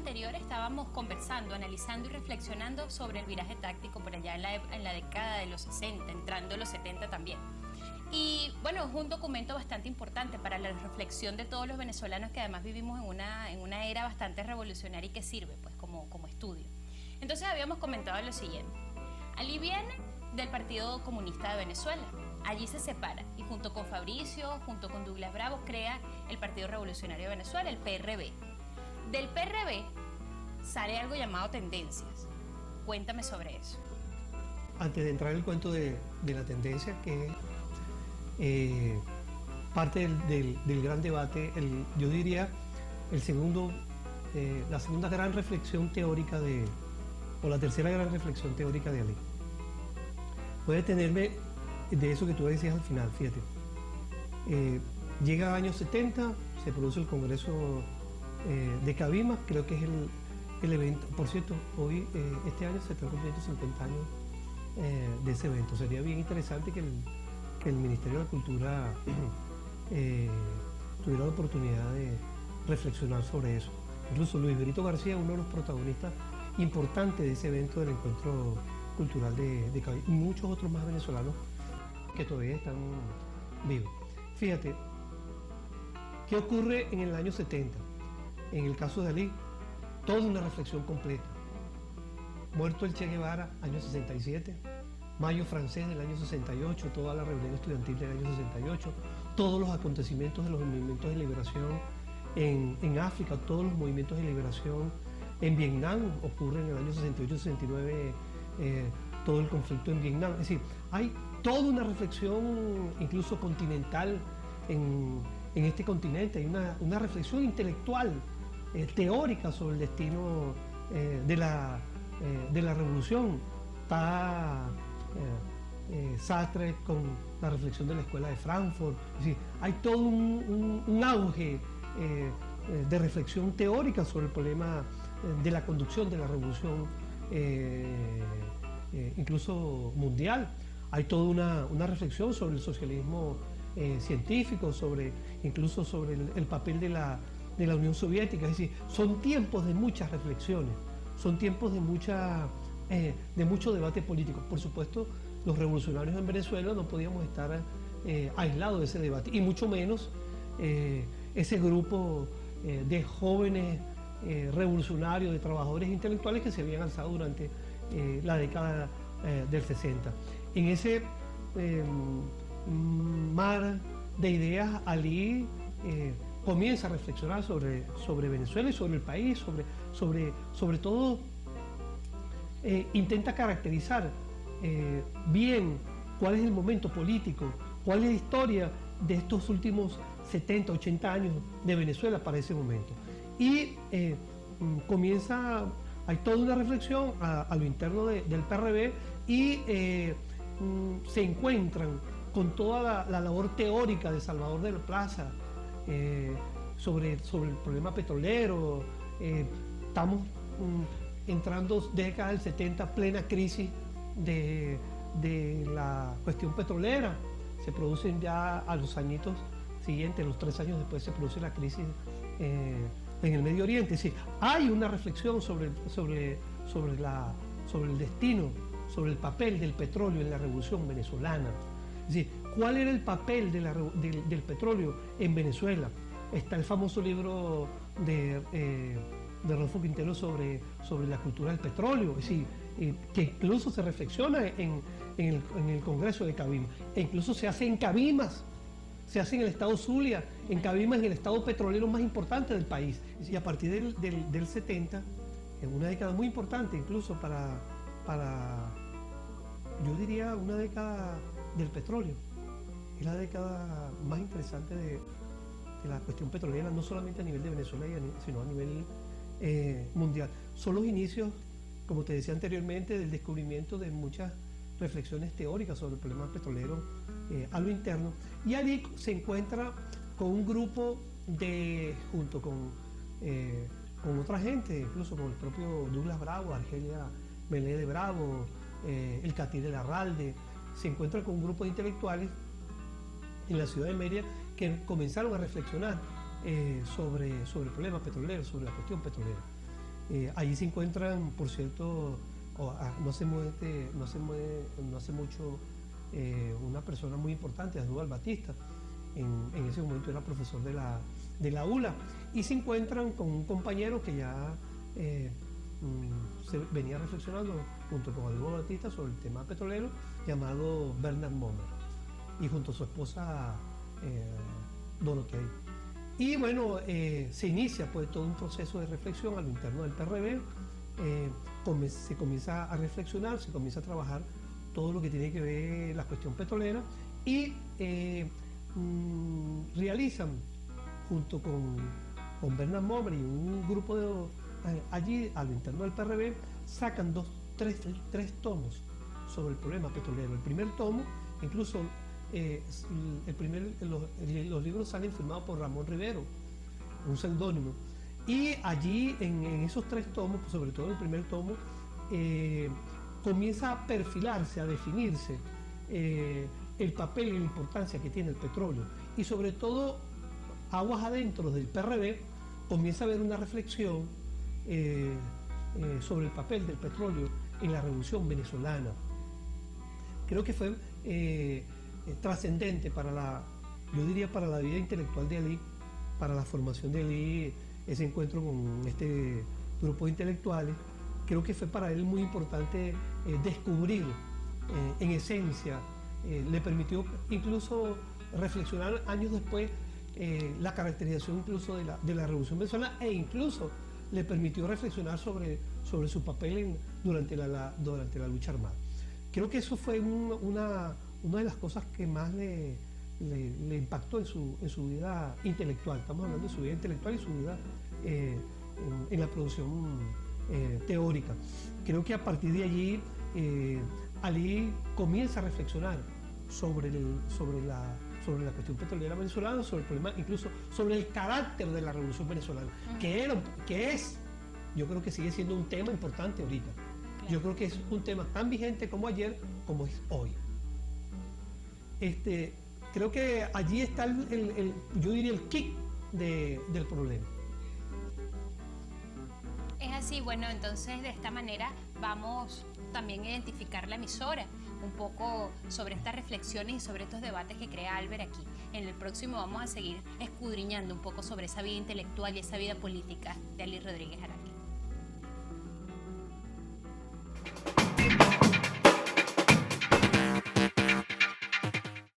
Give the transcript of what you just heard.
anterior estábamos conversando, analizando y reflexionando sobre el viraje táctico por allá en la década de los 60, entrando en los 70 también. Y bueno, es un documento bastante importante para la reflexión de todos los venezolanos que además vivimos en una era bastante revolucionaria y que sirve pues como estudio. Entonces habíamos comentado lo siguiente. Ali viene del Partido Comunista de Venezuela. Allí se separa y junto con Fabricio, junto con Douglas Bravo, crea el Partido Revolucionario de Venezuela, el PRV. Del PRV sale algo llamado Tendencias. Cuéntame sobre eso. Antes de entrar en el cuento de la tendencia, que es parte del gran debate, yo diría la segunda gran reflexión teórica o la tercera gran reflexión teórica de Ali. Voy a detenerme de eso que tú decías al final, fíjate. Llega a años 70, se produce el Congreso de Cabimas, creo que es el evento. Por cierto, hoy, este año se están cumpliendo 50 años de ese evento. Sería bien interesante que el Ministerio de la Cultura tuviera la oportunidad de reflexionar sobre eso. Incluso Luis Brito García, uno de los protagonistas importantes de ese evento del encuentro cultural de Cabimas, y muchos otros más venezolanos que todavía están vivos. Fíjate, ¿qué ocurre en el año 70? En el caso de Ali, toda una reflexión completa. Muerto el Che Guevara, año 67, Mayo francés del año 68, toda la rebelión estudiantil del año 68, todos los acontecimientos de los movimientos de liberación en África, todos los movimientos de liberación en Vietnam ocurren en el año 68-69, todo el conflicto en Vietnam. Es decir, hay toda una reflexión incluso continental en este continente, hay una reflexión intelectual, teórica sobre el destino de la revolución. Está Sartre con la reflexión de la Escuela de Frankfurt. Es decir, hay todo un auge de reflexión teórica sobre el problema de la conducción de la revolución, incluso mundial. Hay toda una reflexión sobre el socialismo científico, incluso sobre el papel de la Unión Soviética. Es decir, son tiempos de muchas reflexiones, son tiempos de mucho debate político. Por supuesto, los revolucionarios en Venezuela no podíamos estar aislados de ese debate, y mucho menos ese grupo de jóvenes revolucionarios, de trabajadores intelectuales que se habían alzado durante la década del 60. En ese mar de ideas, Ali comienza a reflexionar sobre Venezuela y sobre el país, sobre todo intenta caracterizar bien cuál es el momento político, cuál es la historia de estos últimos 70, 80 años de Venezuela para ese momento. Y hay toda una reflexión a lo interno del PRV, y se encuentran con toda la labor teórica de Salvador de la Plaza sobre el problema petrolero. Estamos entrando década del 70, plena crisis de la cuestión petrolera. Se producen ya a los añitos siguientes, los 3 años después, se produce la crisis en el Medio Oriente. Es decir, hay una reflexión sobre el destino, sobre el papel del petróleo en la revolución venezolana. Es decir, ¿cuál era el papel del petróleo en Venezuela? Está el famoso libro de Rodolfo Quintero sobre la cultura del petróleo, es decir, que incluso se reflexiona en el Congreso de Cabimas, e incluso se hace en Cabimas, se hace en el estado Zulia, en Cabimas, en el estado petrolero más importante del país. Y a partir del 70, en una década muy importante incluso para yo diría una década del petróleo, es la década más interesante de la cuestión petrolera, no solamente a nivel de Venezuela, sino a nivel mundial. Son los inicios, como te decía anteriormente, del descubrimiento de muchas reflexiones teóricas sobre el problema petrolero a lo interno. Y allí se encuentra con un grupo junto con otra gente, incluso con el propio Douglas Bravo, Argelia Melé de Bravo, el Catil Larralde. Se encuentra con un grupo de intelectuales en la ciudad de Mérida que comenzaron a reflexionar sobre el problema petrolero, sobre la cuestión petrolera. Allí se encuentran, por cierto, no hace mucho, una persona muy importante, Aníbal Batista. En ese momento era profesor de la ULA, y se encuentran con un compañero que ya se venía reflexionando junto con Aníbal Batista sobre el tema petrolero, llamado Bernard Mommer, y junto a su esposa Dorothy. Y bueno, se inicia pues todo un proceso de reflexión a lo interno del PRB. Se comienza a reflexionar, se comienza a trabajar todo lo que tiene que ver la cuestión petrolera, y realizan junto con Bernard Mommer y un grupo allí a lo interno del PRB, sacan tres tomos sobre el problema petrolero. El primer tomo, incluso los libros salen firmados por Ramón Rivero, un seudónimo, y allí en esos 3 tomos, sobre todo el primer tomo, comienza a perfilarse, a definirse el papel y la importancia que tiene el petróleo, y sobre todo aguas adentro del PRB comienza a haber una reflexión sobre el papel del petróleo en la revolución venezolana. Creo que fue trascendente yo diría para la vida intelectual de Alí, para la formación de Alí, ese encuentro con este grupo de intelectuales. Creo que fue para él muy importante descubrir en esencia, le permitió incluso reflexionar años después la caracterización incluso de la revolución venezolana, e incluso le permitió reflexionar sobre su papel durante la lucha armada. Creo que eso fue una de las cosas que más le impactó en su vida intelectual. Estamos hablando de su vida intelectual y su vida en la producción teórica. Creo que a partir de allí Alí comienza a reflexionar sobre la cuestión petrolera venezolana, sobre el problema, incluso sobre el carácter de la revolución venezolana, yo creo que sigue siendo un tema importante ahorita. Yo creo que es un tema tan vigente como ayer, como es hoy. Creo que allí está yo diría el kick del problema. Es así, bueno, entonces de esta manera vamos también a identificar la emisora un poco sobre estas reflexiones y sobre estos debates que crea Albert aquí. En el próximo vamos a seguir escudriñando un poco sobre esa vida intelectual y esa vida política de Alí Rodríguez Araque.